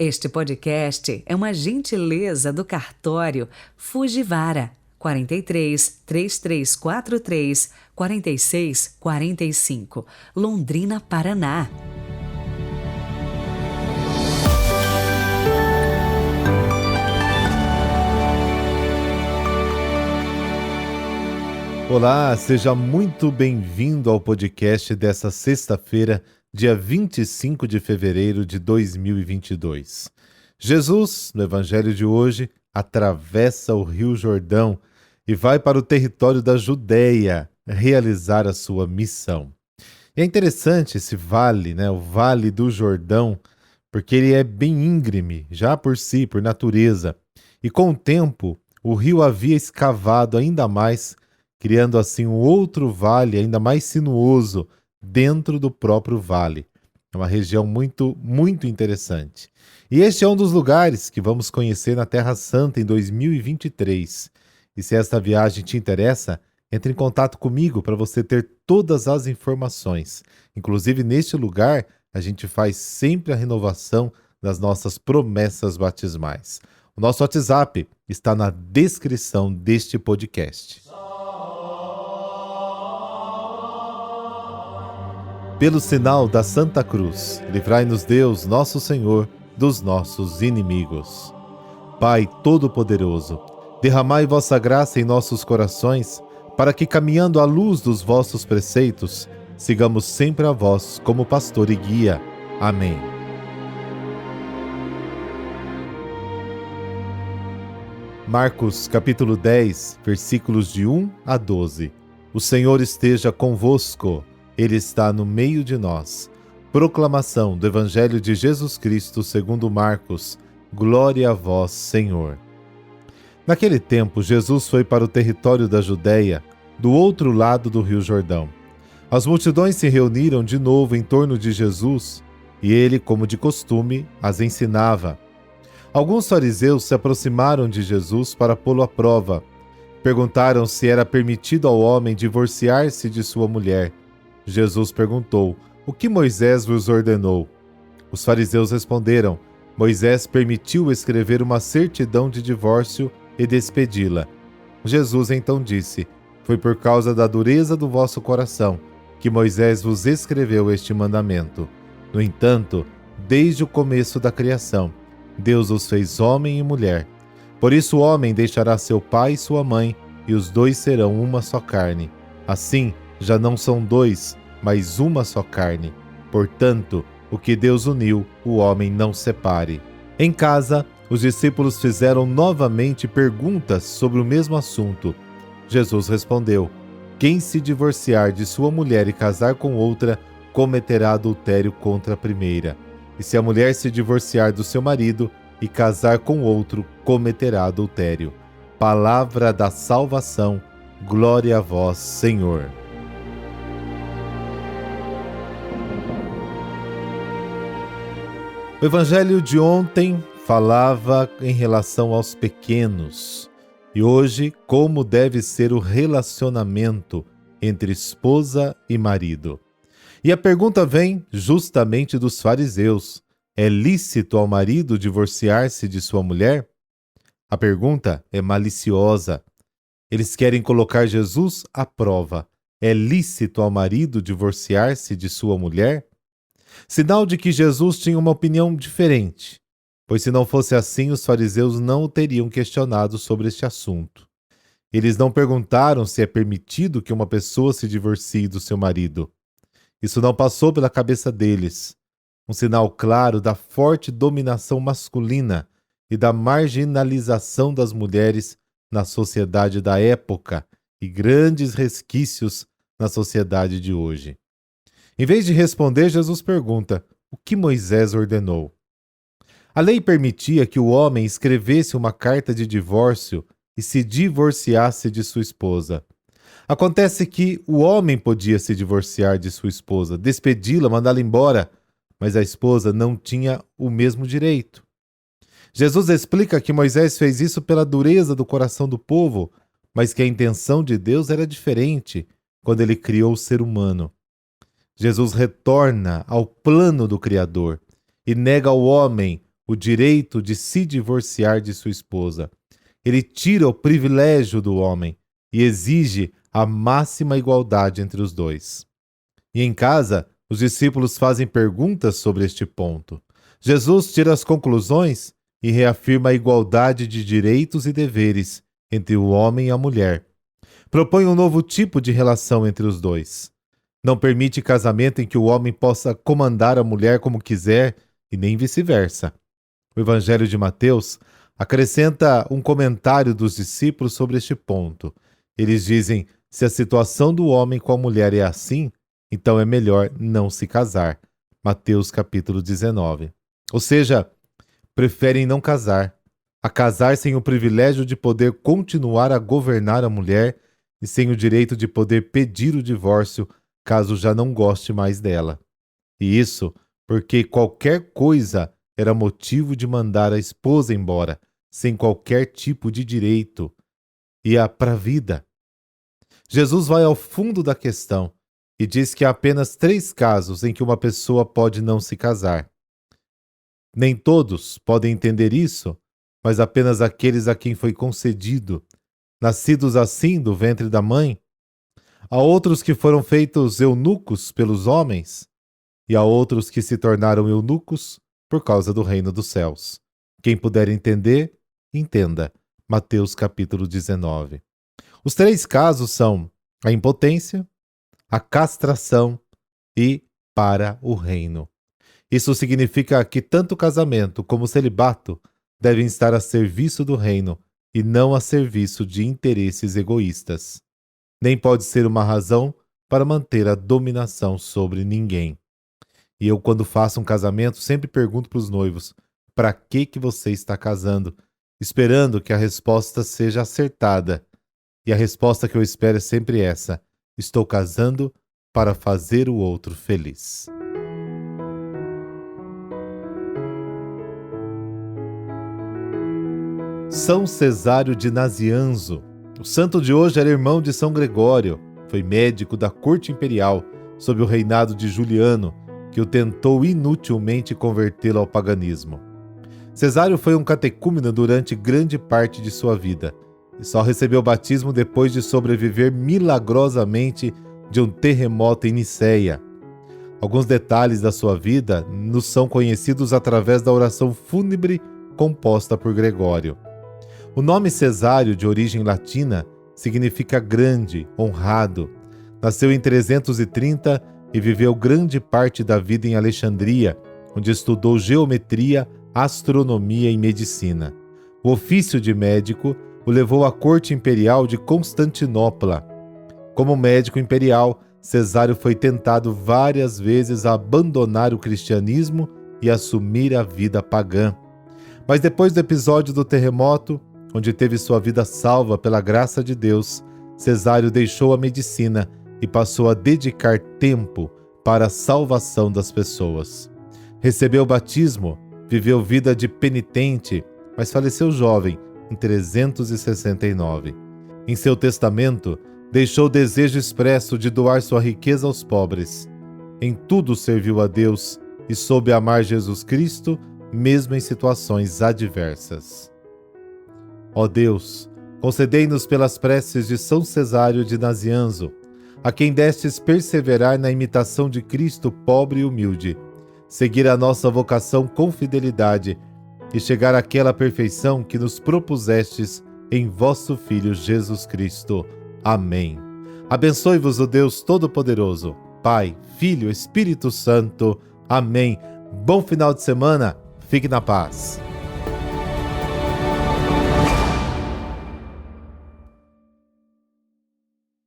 Este podcast é uma gentileza do cartório Fujivara 43 3343 46 45, Londrina, Paraná. Olá, seja muito bem-vindo ao podcast dessa sexta-feira, dia 25 de fevereiro de 2022. Jesus, no evangelho de hoje, atravessa o Rio Jordão e vai para o território da Judéia realizar a sua missão. E é interessante esse vale, o Vale do Jordão, porque ele é bem íngreme, já por si, por natureza. E com o tempo, o rio havia escavado ainda mais, criando assim um outro vale ainda mais sinuoso dentro do próprio vale. É uma região muito, muito interessante. E este é um dos lugares que vamos conhecer na Terra Santa em 2023. E se esta viagem te interessa, entre em contato comigo para você ter todas as informações. Inclusive, neste lugar, a gente faz sempre a renovação das nossas promessas batismais. O nosso WhatsApp está na descrição deste podcast. Pelo sinal da Santa Cruz, livrai-nos Deus, nosso Senhor, dos nossos inimigos. Pai Todo-Poderoso, derramai vossa graça em nossos corações, para que, caminhando à luz dos vossos preceitos, sigamos sempre a vós como pastor e guia. Amém. Marcos, capítulo 10, versículos de 1 a 12. O Senhor esteja convosco. Ele está no meio de nós. Proclamação do Evangelho de Jesus Cristo segundo Marcos. Glória a vós, Senhor. Naquele tempo, Jesus foi para o território da Judéia, do outro lado do Rio Jordão. As multidões se reuniram de novo em torno de Jesus, e ele, como de costume, as ensinava. Alguns fariseus se aproximaram de Jesus para pô-lo à prova. Perguntaram se era permitido ao homem divorciar-se de sua mulher. Jesus perguntou: o que Moisés vos ordenou? Os fariseus responderam: Moisés permitiu escrever uma certidão de divórcio e despedi-la. Jesus então disse: foi por causa da dureza do vosso coração que Moisés vos escreveu este mandamento. No entanto, desde o começo da criação, Deus os fez homem e mulher. Por isso o homem deixará seu pai e sua mãe, e os dois serão uma só carne. Assim, já não são dois, mas uma só carne. Portanto, o que Deus uniu, o homem não separe. Em casa, os discípulos fizeram novamente perguntas sobre o mesmo assunto. Jesus respondeu: quem se divorciar de sua mulher e casar com outra, cometerá adultério contra a primeira. E se a mulher se divorciar do seu marido e casar com outro, cometerá adultério. Palavra da salvação. Glória a vós, Senhor. O evangelho de ontem falava em relação aos pequenos. E hoje, como deve ser o relacionamento entre esposa e marido. E a pergunta vem justamente dos fariseus: é lícito ao marido divorciar-se de sua mulher? A pergunta é maliciosa. Eles querem colocar Jesus à prova. É lícito ao marido divorciar-se de sua mulher? Sinal de que Jesus tinha uma opinião diferente, pois se não fosse assim, os fariseus não o teriam questionado sobre este assunto. Eles não perguntaram se é permitido que uma pessoa se divorcie do seu marido. Isso não passou pela cabeça deles. Um sinal claro da forte dominação masculina e da marginalização das mulheres na sociedade da época e grandes resquícios na sociedade de hoje. Em vez de responder, Jesus pergunta: o que Moisés ordenou? A lei permitia que o homem escrevesse uma carta de divórcio e se divorciasse de sua esposa. Acontece que o homem podia se divorciar de sua esposa, despedi-la, mandá-la embora, mas a esposa não tinha o mesmo direito. Jesus explica que Moisés fez isso pela dureza do coração do povo, mas que a intenção de Deus era diferente quando ele criou o ser humano. Jesus retorna ao plano do Criador e nega ao homem o direito de se divorciar de sua esposa. Ele tira o privilégio do homem e exige a máxima igualdade entre os dois. E em casa, os discípulos fazem perguntas sobre este ponto. Jesus tira as conclusões e reafirma a igualdade de direitos e deveres entre o homem e a mulher. Propõe um novo tipo de relação entre os dois. Não permite casamento em que o homem possa comandar a mulher como quiser e nem vice-versa. O Evangelho de Mateus acrescenta um comentário dos discípulos sobre este ponto. Eles dizem: se a situação do homem com a mulher é assim, então é melhor não se casar. Mateus capítulo 19. Ou seja, preferem não casar, a casar sem o privilégio de poder continuar a governar a mulher e sem o direito de poder pedir o divórcio caso já não goste mais dela. E isso porque qualquer coisa era motivo de mandar a esposa embora, sem qualquer tipo de direito, e para a vida. Jesus vai ao fundo da questão e diz que há apenas 3 casos em que uma pessoa pode não se casar. Nem todos podem entender isso, mas apenas aqueles a quem foi concedido, nascidos assim do ventre da mãe. Há outros que foram feitos eunucos pelos homens, e há outros que se tornaram eunucos por causa do reino dos céus. Quem puder entender, entenda. Mateus capítulo 19. Os 3 casos são a impotência, a castração e para o reino. Isso significa que tanto o casamento como o celibato devem estar a serviço do reino e não a serviço de interesses egoístas. Nem pode ser uma razão para manter a dominação sobre ninguém. E eu, quando faço um casamento, sempre pergunto para os noivos: para que você está casando? Esperando que a resposta seja acertada. E a resposta que eu espero é sempre essa: estou casando para fazer o outro feliz. São Cesário de Nazianzo. O santo de hoje era irmão de São Gregório. Foi médico da corte imperial sob o reinado de Juliano, que o tentou inutilmente convertê-lo ao paganismo. Cesário foi um catecúmeno durante grande parte de sua vida e só recebeu o batismo depois de sobreviver milagrosamente de um terremoto em Niceia. Alguns detalhes da sua vida nos são conhecidos através da oração fúnebre composta por Gregório. O nome Cesário, de origem latina, significa grande, honrado. Nasceu em 330 e viveu grande parte da vida em Alexandria, onde estudou geometria, astronomia e medicina. O ofício de médico o levou à corte imperial de Constantinopla. Como médico imperial, Cesário foi tentado várias vezes a abandonar o cristianismo e assumir a vida pagã. Mas depois do episódio do terremoto, onde teve sua vida salva pela graça de Deus, Cesário deixou a medicina e passou a dedicar tempo para a salvação das pessoas. Recebeu o batismo, viveu vida de penitente, mas faleceu jovem, em 369. Em seu testamento, deixou o desejo expresso de doar sua riqueza aos pobres. Em tudo serviu a Deus e soube amar Jesus Cristo, mesmo em situações adversas. Ó Deus, concedei-nos pelas preces de São Cesário de Nazianzo, a quem destes perseverar na imitação de Cristo pobre e humilde, seguir a nossa vocação com fidelidade e chegar àquela perfeição que nos propusestes em vosso Filho Jesus Cristo. Amém. Abençoe-vos o Deus Todo-Poderoso, Pai, Filho, Espírito Santo. Amém. Bom final de semana. Fique na paz.